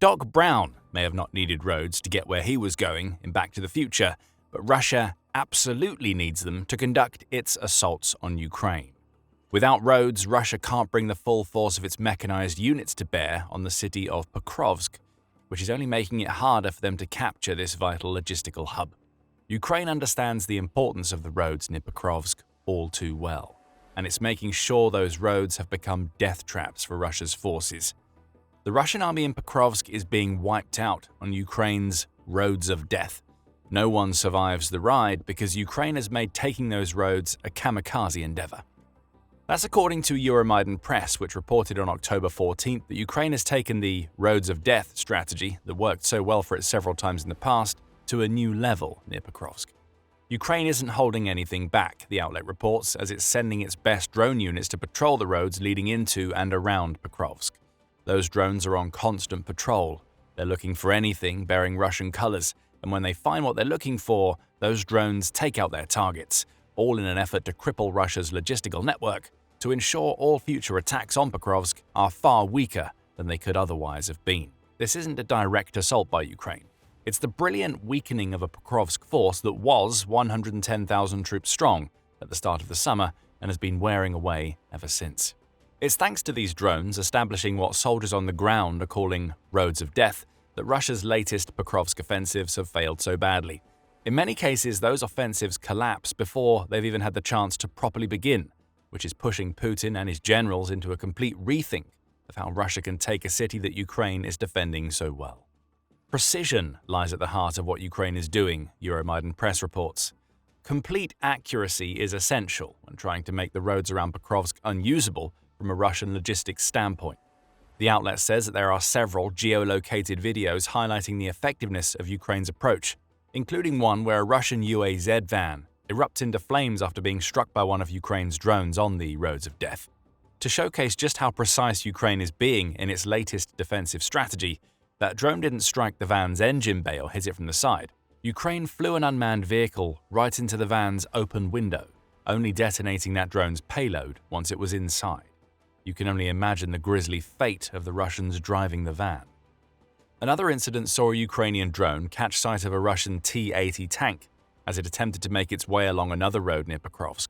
Doc Brown may have not needed roads to get where he was going in Back to the Future, but Russia absolutely needs them to conduct its assaults on Ukraine. Without roads, Russia can't bring the full force of its mechanized units to bear on the city of Pokrovsk, which is only making it harder for them to capture this vital logistical hub. Ukraine understands the importance of the roads near Pokrovsk all too well, and it's making sure those roads have become death traps for Russia's forces. The Russian army in Pokrovsk is being wiped out on Ukraine's roads of death. No one survives the ride because Ukraine has made taking those roads a kamikaze endeavor. That's according to Euromaidan Press, which reported on October 14th that Ukraine has taken the roads of death strategy that worked so well for it several times in the past to a new level near Pokrovsk. Ukraine isn't holding anything back, the outlet reports, as it's sending its best drone units to patrol the roads leading into and around Pokrovsk. Those drones are on constant patrol. They're looking for anything bearing Russian colors, and when they find what they're looking for, those drones take out their targets, all in an effort to cripple Russia's logistical network to ensure all future attacks on Pokrovsk are far weaker than they could otherwise have been. This isn't a direct assault by Ukraine. It's the brilliant weakening of a Pokrovsk force that was 110,000 troops strong at the start of the summer and has been wearing away ever since. It's thanks to these drones establishing what soldiers on the ground are calling roads of death that Russia's latest Pokrovsk offensives have failed so badly. In many cases, those offensives collapse before they've even had the chance to properly begin, which is pushing Putin and his generals into a complete rethink of how Russia can take a city that Ukraine is defending so well. Precision lies at the heart of what Ukraine is doing, Euromaidan Press reports. Complete accuracy is essential when trying to make the roads around Pokrovsk unusable from a Russian logistics standpoint. The outlet says that there are several geolocated videos highlighting the effectiveness of Ukraine's approach, including one where a Russian UAZ van erupts into flames after being struck by one of Ukraine's drones on the roads of death. To showcase just how precise Ukraine is being in its latest defensive strategy, that drone didn't strike the van's engine bay or hit it from the side. Ukraine flew an unmanned vehicle right into the van's open window, only detonating that drone's payload once it was inside. You can only imagine the grisly fate of the Russians driving the van. Another incident saw a Ukrainian drone catch sight of a Russian T-80 tank as it attempted to make its way along another road near Pokrovsk.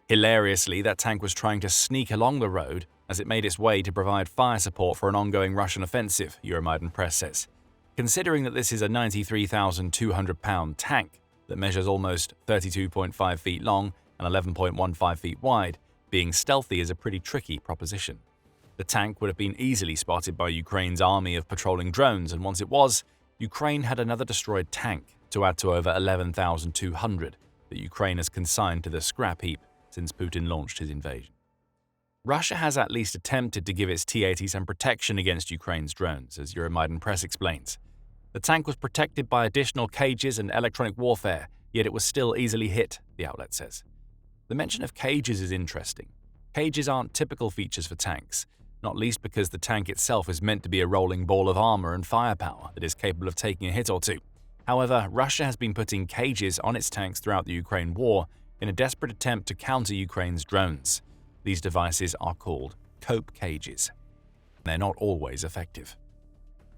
Hilariously, that tank was trying to sneak along the road as it made its way to provide fire support for an ongoing Russian offensive, Euromaidan Press says. Considering that this is a 93,200-pound tank that measures almost 32.5 feet long and 11.15 feet wide, being stealthy is a pretty tricky proposition. The tank would have been easily spotted by Ukraine's army of patrolling drones, and once it was, Ukraine had another destroyed tank to add to over 11,200 that Ukraine has consigned to the scrap heap since Putin launched his invasion. Russia has at least attempted to give its T-80 some protection against Ukraine's drones, as Euromaidan Press explains. The tank was protected by additional cages and electronic warfare, yet it was still easily hit, the outlet says. The mention of cages is interesting. Cages aren't typical features for tanks, not least because the tank itself is meant to be a rolling ball of armor and firepower that is capable of taking a hit or two. However, Russia has been putting cages on its tanks throughout the Ukraine war in a desperate attempt to counter Ukraine's drones. These devices are called cope cages. They're not always effective.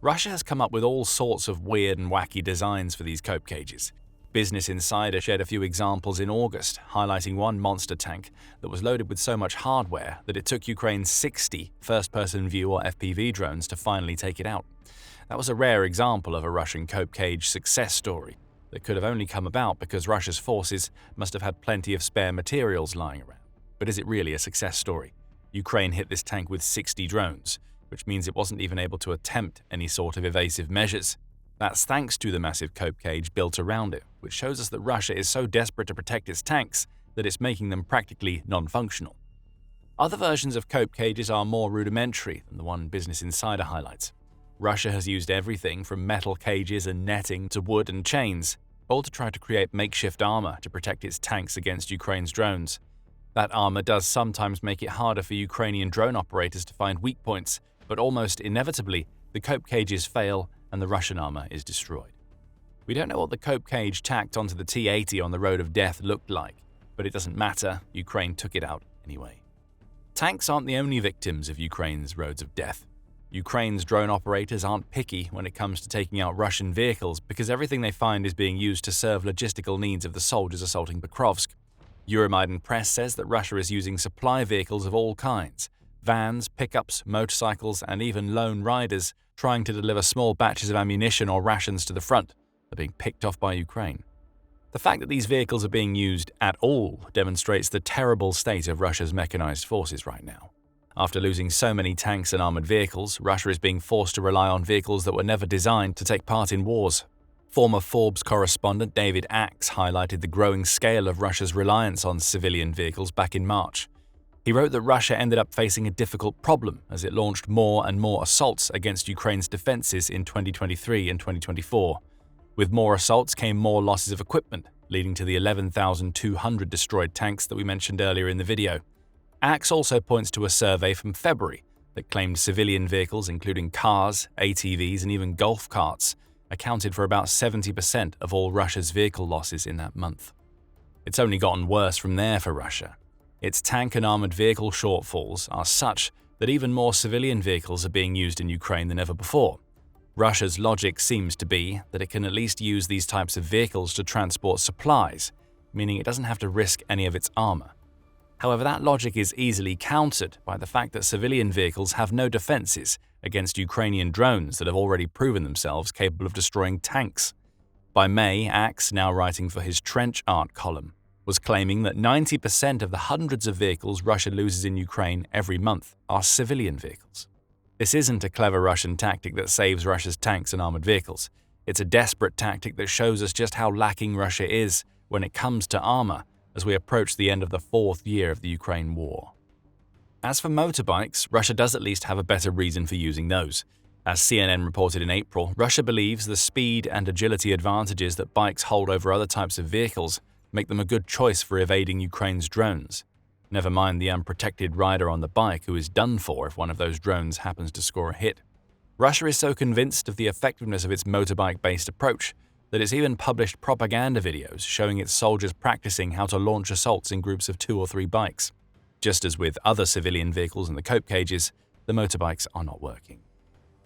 Russia has come up with all sorts of weird and wacky designs for these cope cages. Business Insider shared a few examples in August, highlighting one monster tank that was loaded with so much hardware that it took Ukraine's 60 first-person view or FPV drones to finally take it out. That was a rare example of a Russian cope cage success story that could have only come about because Russia's forces must have had plenty of spare materials lying around. But is it really a success story? Ukraine hit this tank with 60 drones, which means it wasn't even able to attempt any sort of evasive measures. That's thanks to the massive cope cage built around it, which shows us that Russia is so desperate to protect its tanks that it's making them practically non-functional. Other versions of cope cages are more rudimentary than the one Business Insider highlights. Russia has used everything from metal cages and netting to wood and chains, all to try to create makeshift armor to protect its tanks against Ukraine's drones. That armor does sometimes make it harder for Ukrainian drone operators to find weak points, but almost inevitably, the cope cages fail and the Russian armor is destroyed. We don't know what the cope cage tacked onto the T-80 on the road of death looked like, but it doesn't matter, Ukraine took it out anyway. Tanks aren't the only victims of Ukraine's roads of death. Ukraine's drone operators aren't picky when it comes to taking out Russian vehicles because everything they find is being used to serve logistical needs of the soldiers assaulting Pokrovsk. Euromaidan Press says that Russia is using supply vehicles of all kinds – vans, pickups, motorcycles, and even lone riders trying to deliver small batches of ammunition or rations to the front are being picked off by Ukraine. The fact that these vehicles are being used at all demonstrates the terrible state of Russia's mechanized forces right now. After losing so many tanks and armored vehicles, Russia is being forced to rely on vehicles that were never designed to take part in wars. Former Forbes correspondent David Axe highlighted the growing scale of Russia's reliance on civilian vehicles back in March. He wrote that Russia ended up facing a difficult problem as it launched more and more assaults against Ukraine's defenses in 2023 and 2024. With more assaults came more losses of equipment, leading to the 11,200 destroyed tanks that we mentioned earlier in the video. Axe also points to a survey from February that claimed civilian vehicles, including cars, ATVs, and even golf carts, accounted for about 70% of all Russia's vehicle losses in that month. It's only gotten worse from there for Russia. Its tank and armored vehicle shortfalls are such that even more civilian vehicles are being used in Ukraine than ever before. Russia's logic seems to be that it can at least use these types of vehicles to transport supplies, meaning it doesn't have to risk any of its armor. However, that logic is easily countered by the fact that civilian vehicles have no defenses against Ukrainian drones that have already proven themselves capable of destroying tanks. By May, Axe, now writing for his Trench Art column, was claiming that 90% of the hundreds of vehicles Russia loses in Ukraine every month are civilian vehicles. This isn't a clever Russian tactic that saves Russia's tanks and armored vehicles. It's a desperate tactic that shows us just how lacking Russia is when it comes to armor as we approach the end of the 4th year of the Ukraine war. As for motorbikes, Russia does at least have a better reason for using those. As CNN reported in April, Russia believes the speed and agility advantages that bikes hold over other types of vehicles make them a good choice for evading Ukraine's drones. Never mind the unprotected rider on the bike who is done for if one of those drones happens to score a hit. Russia is so convinced of the effectiveness of its motorbike-based approach that it's even published propaganda videos showing its soldiers practicing how to launch assaults in groups of 2 or 3 bikes. Just as with other civilian vehicles in the cope cages, the motorbikes are not working.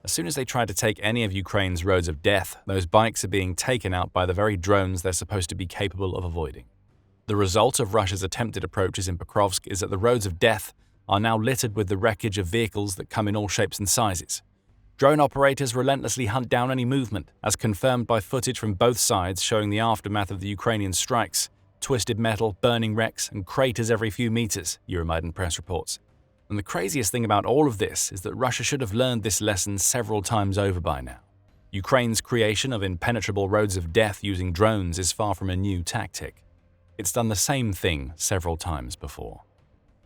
As soon as they try to take any of Ukraine's roads of death, those bikes are being taken out by the very drones they're supposed to be capable of avoiding. The result of Russia's attempted approaches in Pokrovsk is that the roads of death are now littered with the wreckage of vehicles that come in all shapes and sizes. Drone operators relentlessly hunt down any movement, as confirmed by footage from both sides showing the aftermath of the Ukrainian strikes, twisted metal, burning wrecks, and craters every few meters, Euromaidan Press reports. And the craziest thing about all of this is that Russia should have learned this lesson several times over by now. Ukraine's creation of impenetrable roads of death using drones is far from a new tactic. It's done the same thing several times before.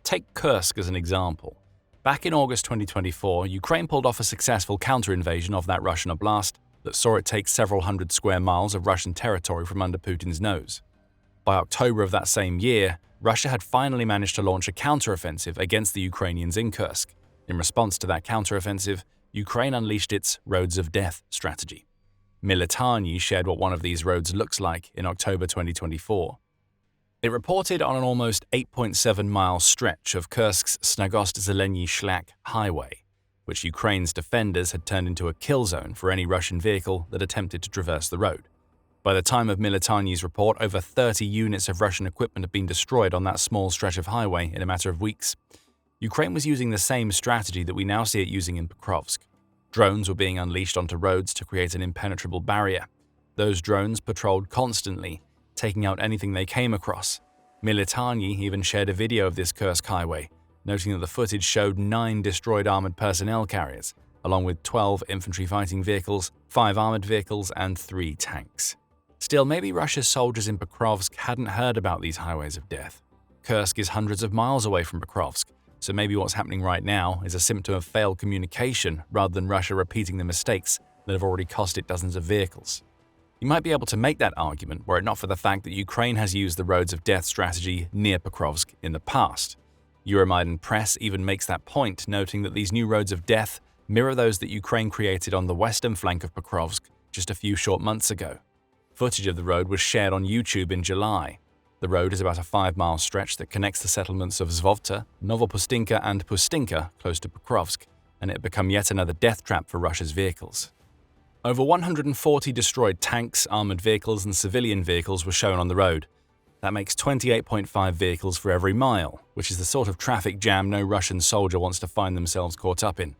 Take Kursk as an example. Back in August 2024, Ukraine pulled off a successful counter-invasion of that Russian oblast that saw it take several hundred square miles of Russian territory from under Putin's nose. By October of that same year, Russia had finally managed to launch a counter-offensive against the Ukrainians in Kursk. In response to that counter-offensive, Ukraine unleashed its Roads of Death strategy. Military shared what one of these roads looks like in October 2024. It reported on an almost 8.7-mile stretch of Kursk's Snagost-Zeleny Shlak highway, which Ukraine's defenders had turned into a kill zone for any Russian vehicle that attempted to traverse the road. By the time of Militari's report, over 30 units of Russian equipment had been destroyed on that small stretch of highway in a matter of weeks. Ukraine was using the same strategy that we now see it using in Pokrovsk. Drones were being unleashed onto roads to create an impenetrable barrier. Those drones patrolled constantly, taking out anything they came across. Military even shared a video of this Kursk highway, noting that the footage showed 9 destroyed armored personnel carriers, along with 12 infantry fighting vehicles, 5 armored vehicles, and 3 tanks. Still, maybe Russia's soldiers in Pokrovsk hadn't heard about these highways of death. Kursk is hundreds of miles away from Pokrovsk, so maybe what's happening right now is a symptom of failed communication rather than Russia repeating the mistakes that have already cost it dozens of vehicles. You might be able to make that argument were it not for the fact that Ukraine has used the Roads of Death strategy near Pokrovsk in the past. Euromaidan Press even makes that point, noting that these new Roads of Death mirror those that Ukraine created on the western flank of Pokrovsk just a few short months ago. Footage of the road was shared on YouTube in July. The road is about a 5-mile stretch that connects the settlements of Zvovta, Novopustinka, and Pustinka close to Pokrovsk. and it had become yet another death trap for Russia's vehicles. Over 140 destroyed tanks, armored vehicles, and civilian vehicles were shown on the road. That makes 28.5 vehicles for every mile, which is the sort of traffic jam no Russian soldier wants to find themselves caught up in.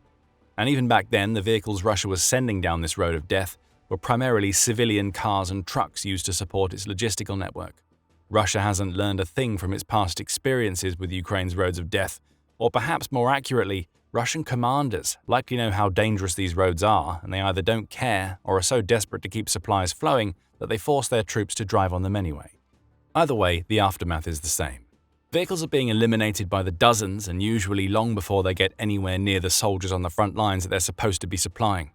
And even back then, the vehicles Russia was sending down this road of death were primarily civilian cars and trucks used to support its logistical network. Russia hasn't learned a thing from its past experiences with Ukraine's roads of death, or perhaps more accurately, Russian commanders likely know how dangerous these roads are, and they either don't care or are so desperate to keep supplies flowing that they force their troops to drive on them anyway. Either way, the aftermath is the same. Vehicles are being eliminated by the dozens, and usually long before they get anywhere near the soldiers on the front lines that they're supposed to be supplying.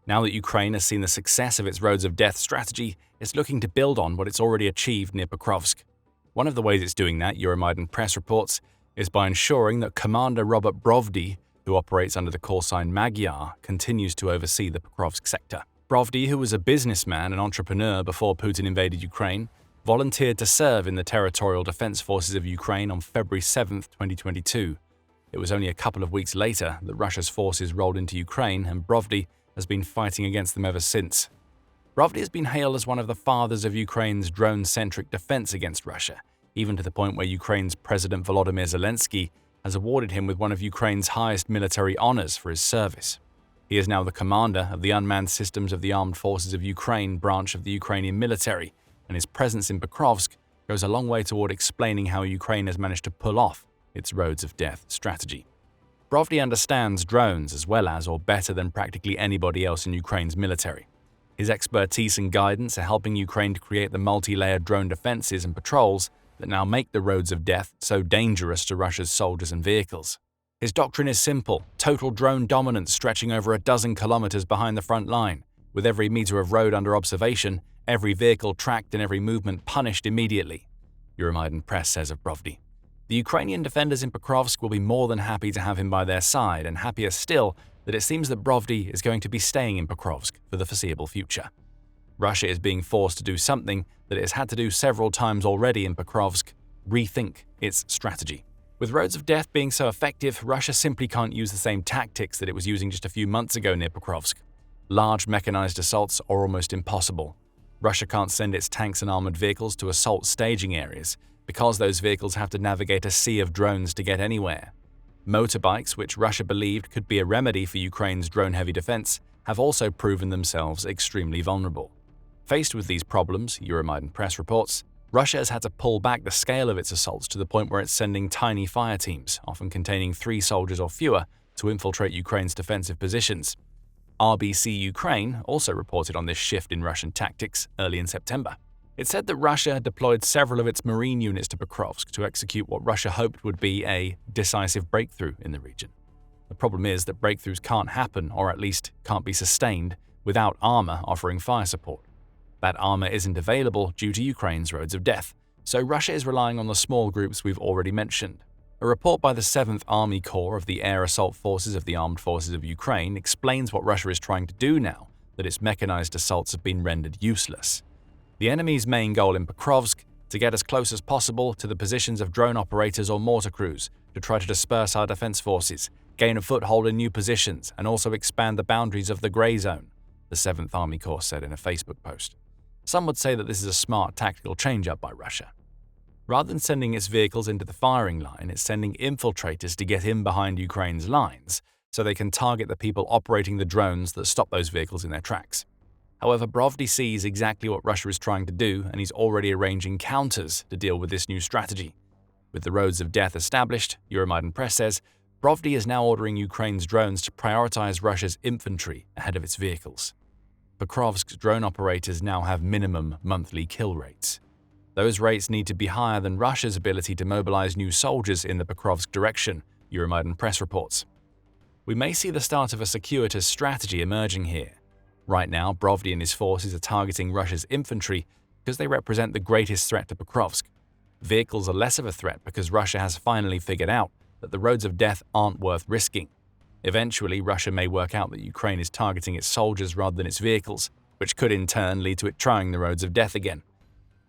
Now that Ukraine has seen the success of its roads of death strategy, it's looking to build on what it's already achieved near Pokrovsk. One of the ways it's doing that, Euromaidan Press reports, is by ensuring that Commander Robert Brovdy, who operates under the call sign Madyar, continues to oversee the Pokrovsk sector. Brovdy, who was a businessman and entrepreneur before Putin invaded Ukraine, volunteered to serve in the Territorial Defense Forces of Ukraine on February 7, 2022. It was only a couple of weeks later that Russia's forces rolled into Ukraine, and Brovdy has been fighting against them ever since. Brovdy has been hailed as one of the fathers of Ukraine's drone-centric defense against Russia, even to the point where Ukraine's President Volodymyr Zelensky has awarded him with one of Ukraine's highest military honors for his service. He is now the commander of the Unmanned Systems of the Armed Forces of Ukraine branch of the Ukrainian military, and his presence in Pokrovsk goes a long way toward explaining how Ukraine has managed to pull off its roads of death strategy. Brovdy understands drones as well as, or better than practically anybody else in Ukraine's military. His expertise and guidance are helping Ukraine to create the multi-layered drone defenses and patrols that now make the roads of death so dangerous to Russia's soldiers and vehicles. His doctrine is simple: total drone dominance stretching over a dozen kilometers behind the front line, with every meter of road under observation, every vehicle tracked and every movement punished immediately, Euromaidan Press says of Brovdy. The Ukrainian defenders in Pokrovsk will be more than happy to have him by their side, and happier still that it seems that Brovdy is going to be staying in Pokrovsk for the foreseeable future. Russia is being forced to do something that it has had to do several times already in Pokrovsk: rethink its strategy. With roads of death being so effective, Russia simply can't use the same tactics that it was using just a few months ago near Pokrovsk. Large mechanized assaults are almost impossible. Russia can't send its tanks and armored vehicles to assault staging areas because those vehicles have to navigate a sea of drones to get anywhere. Motorbikes, which Russia believed could be a remedy for Ukraine's drone-heavy defense, have also proven themselves extremely vulnerable. Faced with these problems, Euromaidan Press reports, Russia has had to pull back the scale of its assaults to the point where it's sending tiny fire teams, often containing 3 soldiers or fewer, to infiltrate Ukraine's defensive positions. RBC Ukraine also reported on this shift in Russian tactics early in September. It said that Russia had deployed several of its marine units to Pokrovsk to execute what Russia hoped would be a decisive breakthrough in the region. The problem is that breakthroughs can't happen, or at least can't be sustained, without armor offering fire support. That armor isn't available due to Ukraine's roads of death, so Russia is relying on the small groups we've already mentioned. A report by the 7th Army Corps of the Air Assault Forces of the Armed Forces of Ukraine explains what Russia is trying to do now that its mechanized assaults have been rendered useless. The enemy's main goal in Pokrovsk: to get as close as possible to the positions of drone operators or mortar crews, to try to disperse our defense forces, gain a foothold in new positions, and also expand the boundaries of the grey zone, the 7th Army Corps said in a Facebook post. Some would say that this is a smart tactical change-up by Russia. Rather than sending its vehicles into the firing line, it's sending infiltrators to get in behind Ukraine's lines so they can target the people operating the drones that stop those vehicles in their tracks. However, Brovdy sees exactly what Russia is trying to do, and he's already arranging counters to deal with this new strategy. With the roads of death established, Euromaidan Press says, Brovdy is now ordering Ukraine's drones to prioritize Russia's infantry ahead of its vehicles. Pokrovsk's drone operators now have minimum monthly kill rates. Those rates need to be higher than Russia's ability to mobilize new soldiers in the Pokrovsk direction, Euromaidan Press reports. We may see the start of a circuitous strategy emerging here. Right now, Brovdy and his forces are targeting Russia's infantry because they represent the greatest threat to Pokrovsk. Vehicles are less of a threat because Russia has finally figured out that the roads of death aren't worth risking. Eventually, Russia may work out that Ukraine is targeting its soldiers rather than its vehicles, which could in turn lead to it trying the roads of death again.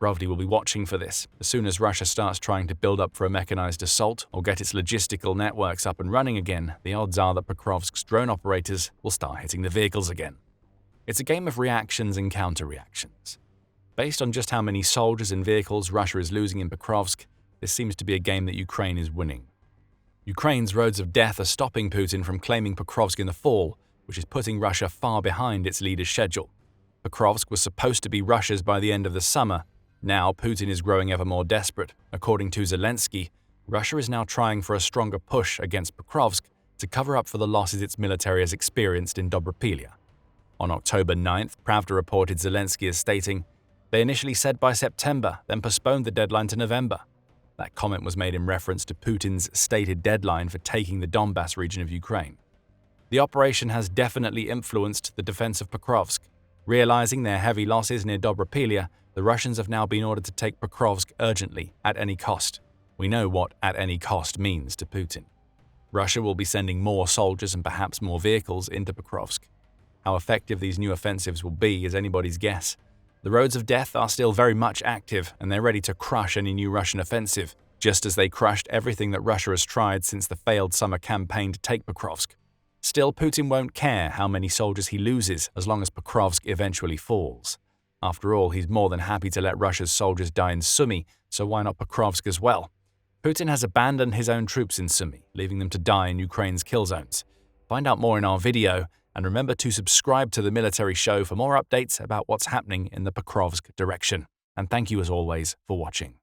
Brovdi will be watching for this. As soon as Russia starts trying to build up for a mechanized assault or get its logistical networks up and running again, the odds are that Pokrovsk's drone operators will start hitting the vehicles again. It's a game of reactions and counter-reactions. Based on just how many soldiers and vehicles Russia is losing in Pokrovsk, this seems to be a game that Ukraine is winning. Ukraine's roads of death are stopping Putin from claiming Pokrovsk in the fall, which is putting Russia far behind its leader's schedule. Pokrovsk was supposed to be Russia's by the end of the summer. Now Putin is growing ever more desperate. According to Zelensky, Russia is now trying for a stronger push against Pokrovsk to cover up for the losses its military has experienced in Dobropilya. On October 9th, Pravda reported Zelensky as stating, "They initially said by September, then postponed the deadline to November." That comment was made in reference to Putin's stated deadline for taking the Donbas region of Ukraine. The operation has definitely influenced the defense of Pokrovsk. Realizing their heavy losses near Dobropilya, the Russians have now been ordered to take Pokrovsk urgently, at any cost. We know what "at any cost" means to Putin. Russia will be sending more soldiers and perhaps more vehicles into Pokrovsk. How effective these new offensives will be is anybody's guess. The roads of death are still very much active, and they're ready to crush any new Russian offensive, just as they crushed everything that Russia has tried since the failed summer campaign to take Pokrovsk. Still, Putin won't care how many soldiers he loses as long as Pokrovsk eventually falls. After all, he's more than happy to let Russia's soldiers die in Sumy, so why not Pokrovsk as well? Putin has abandoned his own troops in Sumy, leaving them to die in Ukraine's kill zones. Find out more in our video, and remember to subscribe to the Military Show for more updates about what's happening in the Pokrovsk direction. And thank you as always for watching.